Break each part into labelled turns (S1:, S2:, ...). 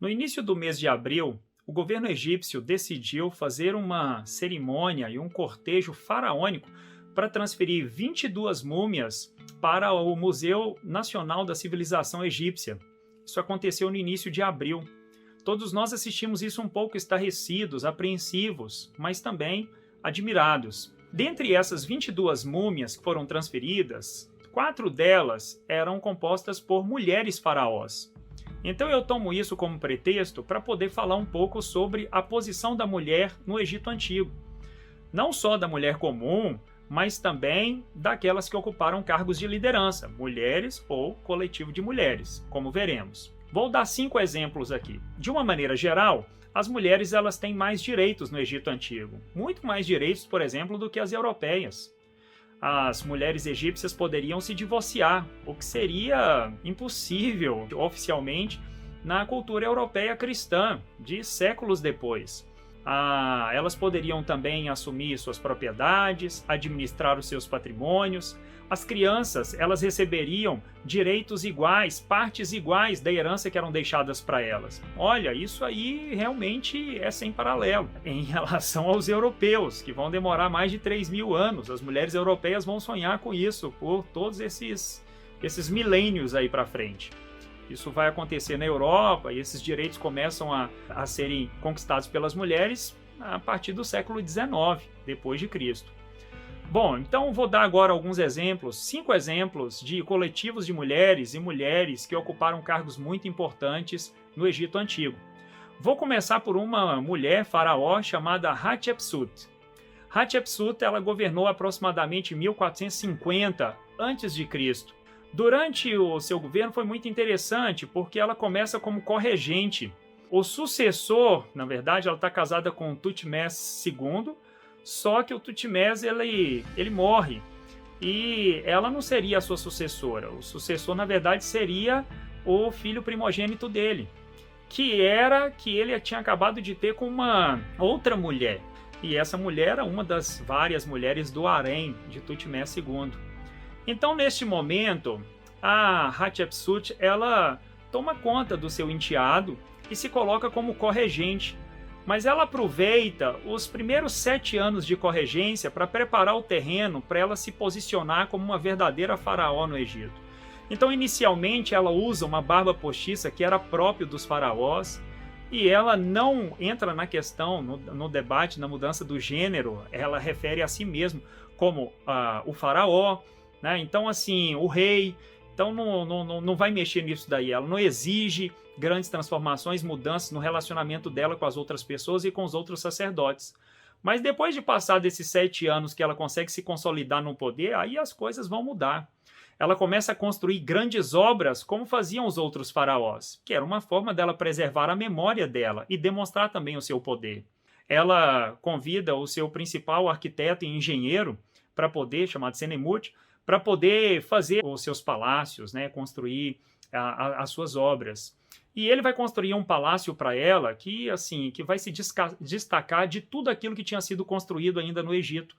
S1: No início do mês de abril, o governo egípcio decidiu fazer uma cerimônia e um cortejo faraônico para transferir 22 múmias para o Museu Nacional da Civilização Egípcia. Isso aconteceu no início de abril. Todos nós assistimos isso um pouco estarrecidos, apreensivos, mas também admirados. Dentre essas 22 múmias que foram transferidas, 4 delas eram compostas por mulheres faraós. Então eu tomo isso como pretexto para poder falar um pouco sobre a posição da mulher no Egito Antigo. Não só da mulher comum, mas também daquelas que ocuparam cargos de liderança, mulheres ou coletivo de mulheres, como veremos. Vou dar 5 exemplos aqui. De uma maneira geral, as mulheres elas têm mais direitos no Egito Antigo, muito mais direitos, por exemplo, do que as europeias. As mulheres egípcias poderiam se divorciar, o que seria impossível oficialmente na cultura europeia cristã, de séculos depois. Elas poderiam também assumir suas propriedades, administrar os seus patrimônios. As crianças elas receberiam direitos iguais, partes iguais da herança que eram deixadas para elas. Olha, isso aí realmente é sem paralelo em relação aos europeus, que vão demorar mais de 3.000 anos. As mulheres europeias vão sonhar com isso por todos esses milênios aí para frente. Isso vai acontecer na Europa e esses direitos começam a serem conquistados pelas mulheres a partir do século XIX, depois de Cristo. Bom, então vou dar agora alguns exemplos, 5 exemplos de coletivos de mulheres e mulheres que ocuparam cargos muito importantes no Egito Antigo. Vou começar por uma mulher faraó chamada Hatshepsut. Hatshepsut ela governou aproximadamente 1450 a.C. Durante o seu governo foi muito interessante, porque ela começa como corregente. O sucessor, na verdade, ela está casada com Tutmés II, só que o Tutmés ele morre e ela não seria a sua sucessora. O sucessor, na verdade, seria o filho primogênito dele, que ele tinha acabado de ter com uma outra mulher. E essa mulher era uma das várias mulheres do harém de Tutmés II. Então, neste momento, a Hatshepsut ela toma conta do seu enteado e se coloca como corregente. Mas ela aproveita os primeiros 7 anos de corregência para preparar o terreno para ela se posicionar como uma verdadeira faraó no Egito. Então, inicialmente, ela usa uma barba postiça que era próprio dos faraós e ela não entra na questão, no debate, na mudança do gênero. Ela refere a si mesma como o faraó, né? Então, assim, o rei. Então, não vai mexer nisso daí. Ela não exige grandes transformações, mudanças no relacionamento dela com as outras pessoas e com os outros sacerdotes. Mas depois de passar desses 7 anos que ela consegue se consolidar no poder, aí as coisas vão mudar. Ela começa a construir grandes obras como faziam os outros faraós, que era uma forma dela preservar a memória dela e demonstrar também o seu poder. Ela convida o seu principal arquiteto e engenheiro para poder, chamado Senemut, para poder fazer os seus palácios, né, construir as suas obras. E ele vai construir um palácio para ela que vai se destacar de tudo aquilo que tinha sido construído ainda no Egito.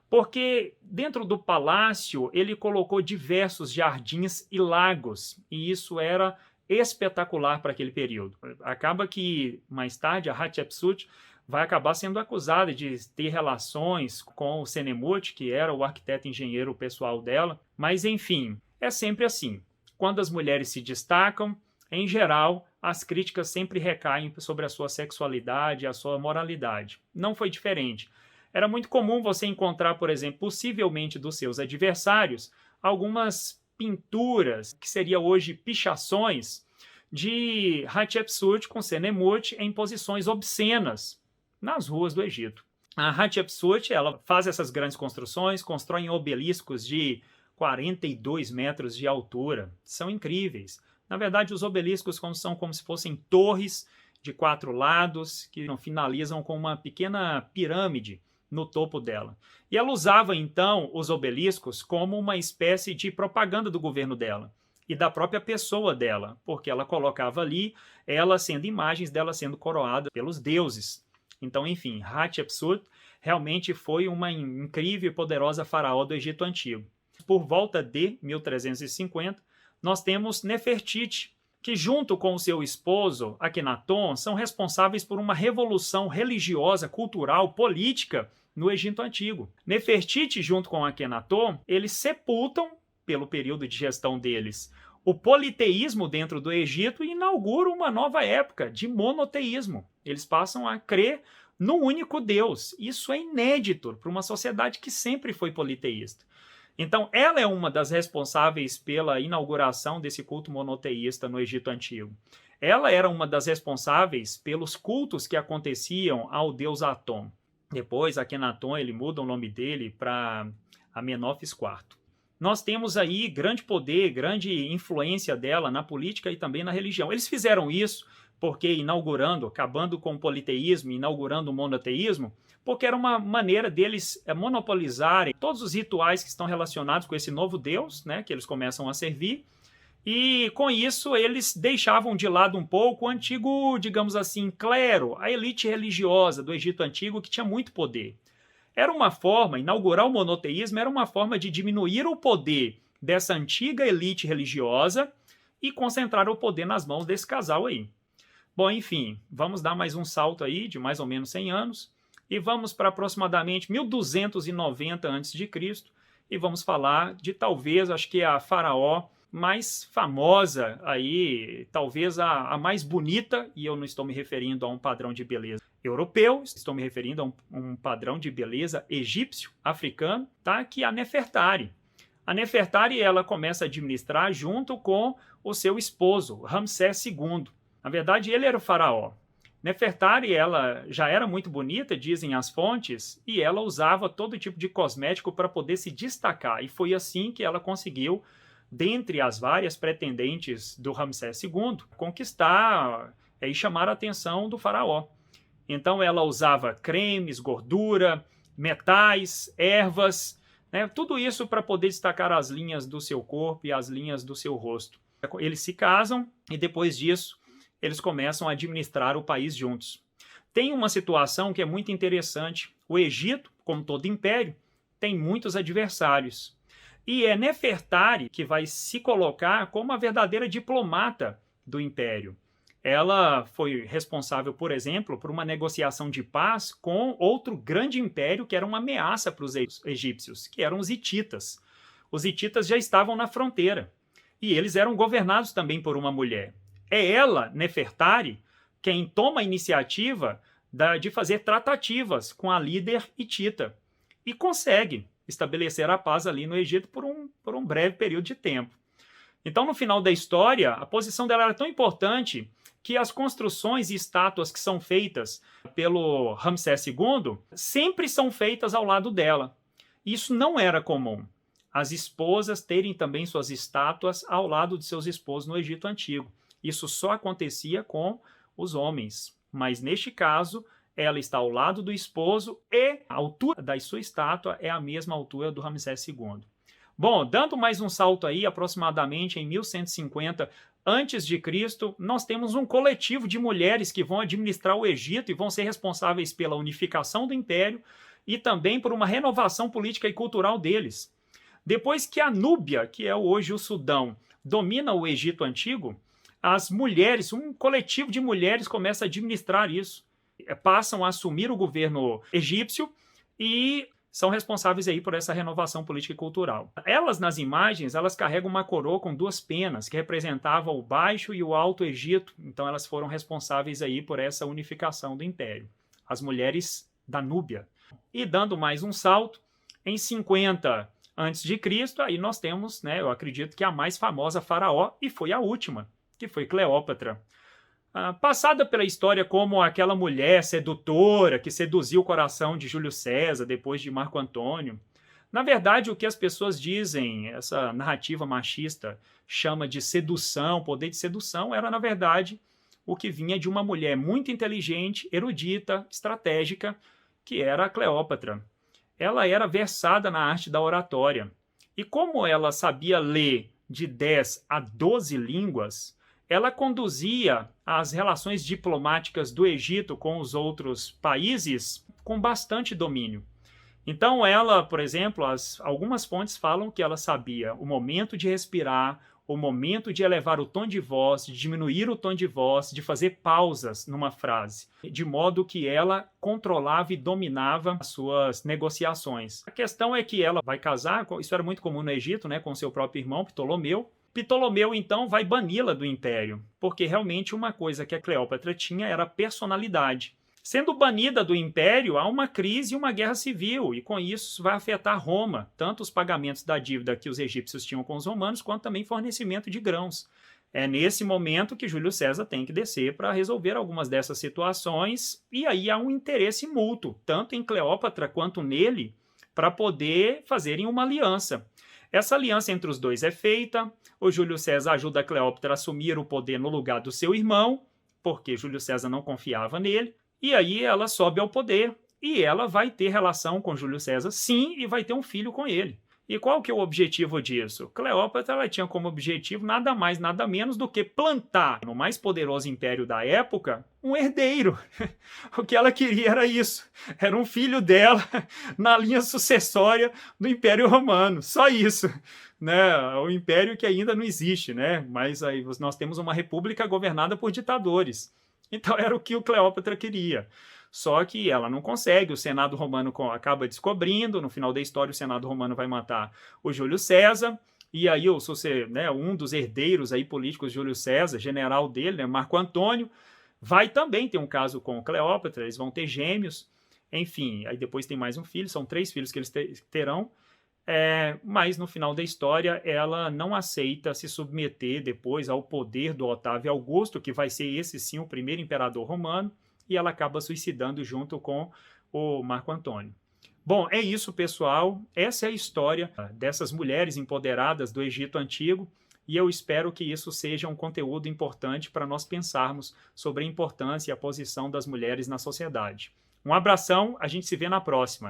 S1: Porque dentro do palácio ele colocou diversos jardins e lagos, e isso era espetacular para aquele período. Acaba que, mais tarde, a Hatshepsut vai acabar sendo acusada de ter relações com o Senemut, que era o arquiteto engenheiro pessoal dela. Mas, enfim, é sempre assim. Quando as mulheres se destacam, em geral, as críticas sempre recaem sobre a sua sexualidade e a sua moralidade. Não foi diferente. Era muito comum você encontrar, por exemplo, possivelmente dos seus adversários, algumas pinturas, que seria hoje pichações, de Hatshepsut com Senemut em posições obscenas nas ruas do Egito. A Hatshepsut ela faz essas grandes construções, constrói obeliscos de 42 metros de altura. São incríveis. Na verdade, os obeliscos são como se fossem torres de 4 lados, que finalizam com uma pequena pirâmide no topo dela. E ela usava, então, os obeliscos como uma espécie de propaganda do governo dela e da própria pessoa dela, porque ela colocava ali ela sendo imagens dela sendo coroada pelos deuses. Então, enfim, Hatshepsut realmente foi uma incrível e poderosa faraó do Egito Antigo. Por volta de 1350, nós temos Nefertiti, que junto com o seu esposo, Akenaton, são responsáveis por uma revolução religiosa, cultural, política no Egito Antigo. Nefertiti, junto com Akenaton, eles sepultam, pelo período de gestão deles, o politeísmo dentro do Egito e inauguram uma nova época de monoteísmo. Eles passam a crer no único Deus. Isso é inédito para uma sociedade que sempre foi politeísta. Então, ela é uma das responsáveis pela inauguração desse culto monoteísta no Egito Antigo. Ela era uma das responsáveis pelos cultos que aconteciam ao deus Atom. Depois, Akenaton, ele muda o nome dele para Amenófis IV. Nós temos aí grande poder, grande influência dela na política e também na religião. Eles fizeram isso porque inaugurando, acabando com o politeísmo, inaugurando o monoteísmo, porque era uma maneira deles monopolizarem todos os rituais que estão relacionados com esse novo Deus, né, que eles começam a servir, e com isso eles deixavam de lado um pouco o antigo, digamos assim, clero, a elite religiosa do Egito Antigo, que tinha muito poder. Era uma forma, inaugurar o monoteísmo era uma forma de diminuir o poder dessa antiga elite religiosa e concentrar o poder nas mãos desse casal aí. Bom, enfim, vamos dar mais um salto aí de mais ou menos 100 anos e vamos para aproximadamente 1290 a.C. e vamos falar de talvez, acho que a faraó mais famosa aí, talvez a mais bonita, e eu não estou me referindo a um padrão de beleza europeu, estou me referindo a um padrão de beleza egípcio, africano, tá? Que é a Nefertari. A Nefertari, ela começa a administrar junto com o seu esposo, Ramsés II. Na verdade, ele era o faraó. Nefertari, ela já era muito bonita, dizem as fontes, e ela usava todo tipo de cosmético para poder se destacar. E foi assim que ela conseguiu, dentre as várias pretendentes do Ramsés II, conquistar e chamar a atenção do faraó. Então ela usava cremes, gordura, metais, ervas, né, tudo isso para poder destacar as linhas do seu corpo e as linhas do seu rosto. Eles se casam e depois disso eles começam a administrar o país juntos. Tem uma situação que é muito interessante. O Egito, como todo império, tem muitos adversários. E é Nefertari que vai se colocar como a verdadeira diplomata do império. Ela foi responsável, por exemplo, por uma negociação de paz com outro grande império que era uma ameaça para os egípcios, que eram os hititas. Os hititas já estavam na fronteira e eles eram governados também por uma mulher. É ela, Nefertari, quem toma a iniciativa de fazer tratativas com a líder hitita e consegue estabelecer a paz ali no Egito por um breve período de tempo. Então, no final da história, a posição dela era tão importante que as construções e estátuas que são feitas pelo Ramsés II sempre são feitas ao lado dela. Isso não era comum. As esposas terem também suas estátuas ao lado de seus esposos no Egito Antigo. Isso só acontecia com os homens. Mas, neste caso, ela está ao lado do esposo e a altura da sua estátua é a mesma altura do Ramsés II. Bom, dando mais um salto aí, aproximadamente em 1150 a.C., nós temos um coletivo de mulheres que vão administrar o Egito e vão ser responsáveis pela unificação do império e também por uma renovação política e cultural deles. Depois que a Núbia, que é hoje o Sudão, domina o Egito Antigo, as mulheres, um coletivo de mulheres começa a administrar isso. Passam a assumir o governo egípcio e são responsáveis aí por essa renovação política e cultural. Elas, nas imagens, elas carregam uma coroa com duas penas, que representavam o Baixo e o Alto Egito. Então, elas foram responsáveis aí por essa unificação do império. As mulheres da Núbia. E dando mais um salto, em 50 a.C., aí nós temos, né, eu acredito que a mais famosa faraó, e foi a última, que foi Cleópatra. Passada pela história como aquela mulher sedutora que seduziu o coração de Júlio César depois de Marco Antônio. Na verdade, o que as pessoas dizem, essa narrativa machista chama de sedução, poder de sedução, era, na verdade, o que vinha de uma mulher muito inteligente, erudita, estratégica, que era a Cleópatra. Ela era versada na arte da oratória. E como ela sabia ler de 10 a 12 línguas, ela conduzia as relações diplomáticas do Egito com os outros países com bastante domínio. Então ela, por exemplo, algumas fontes falam que ela sabia o momento de respirar, o momento de elevar o tom de voz, de diminuir o tom de voz, de fazer pausas numa frase, de modo que ela controlava e dominava as suas negociações. A questão é que ela vai casar, isso era muito comum no Egito, né, com seu próprio irmão, Ptolomeu. Ptolomeu, então, vai bani-la do império, porque realmente uma coisa que a Cleópatra tinha era personalidade. Sendo banida do império, há uma crise e uma guerra civil, e com isso vai afetar Roma, tanto os pagamentos da dívida que os egípcios tinham com os romanos, quanto também fornecimento de grãos. É nesse momento que Júlio César tem que descer para resolver algumas dessas situações, e aí há um interesse mútuo, tanto em Cleópatra quanto nele, para poder fazerem uma aliança. Essa aliança entre os dois é feita, o Júlio César ajuda a Cleópatra a assumir o poder no lugar do seu irmão, porque Júlio César não confiava nele, e aí ela sobe ao poder e ela vai ter relação com Júlio César, sim, e vai ter um filho com ele. E qual que é o objetivo disso? Cleópatra ela tinha como objetivo nada mais, nada menos do que plantar no mais poderoso império da época um herdeiro. O que ela queria era isso. Era um filho dela na linha sucessória do Império Romano. Só isso. Né? O império que ainda não existe, né? Mas aí nós temos uma república governada por ditadores. Então era o que o Cleópatra queria. Só que ela não consegue, o Senado romano acaba descobrindo, no final da história o Senado romano vai matar o Júlio César, e aí um dos herdeiros aí políticos de Júlio César, general dele, né, Marco Antônio, vai também ter um caso com Cleópatra, eles vão ter gêmeos, enfim, aí depois tem mais um filho, são 3 filhos que eles terão, mas no final da história ela não aceita se submeter depois ao poder do Otávio Augusto, que vai ser esse sim o primeiro imperador romano, e ela acaba suicidando junto com o Marco Antônio. Bom, é isso, pessoal. Essa é a história dessas mulheres empoderadas do Egito Antigo, e eu espero que isso seja um conteúdo importante para nós pensarmos sobre a importância e a posição das mulheres na sociedade. Um abração, a gente se vê na próxima.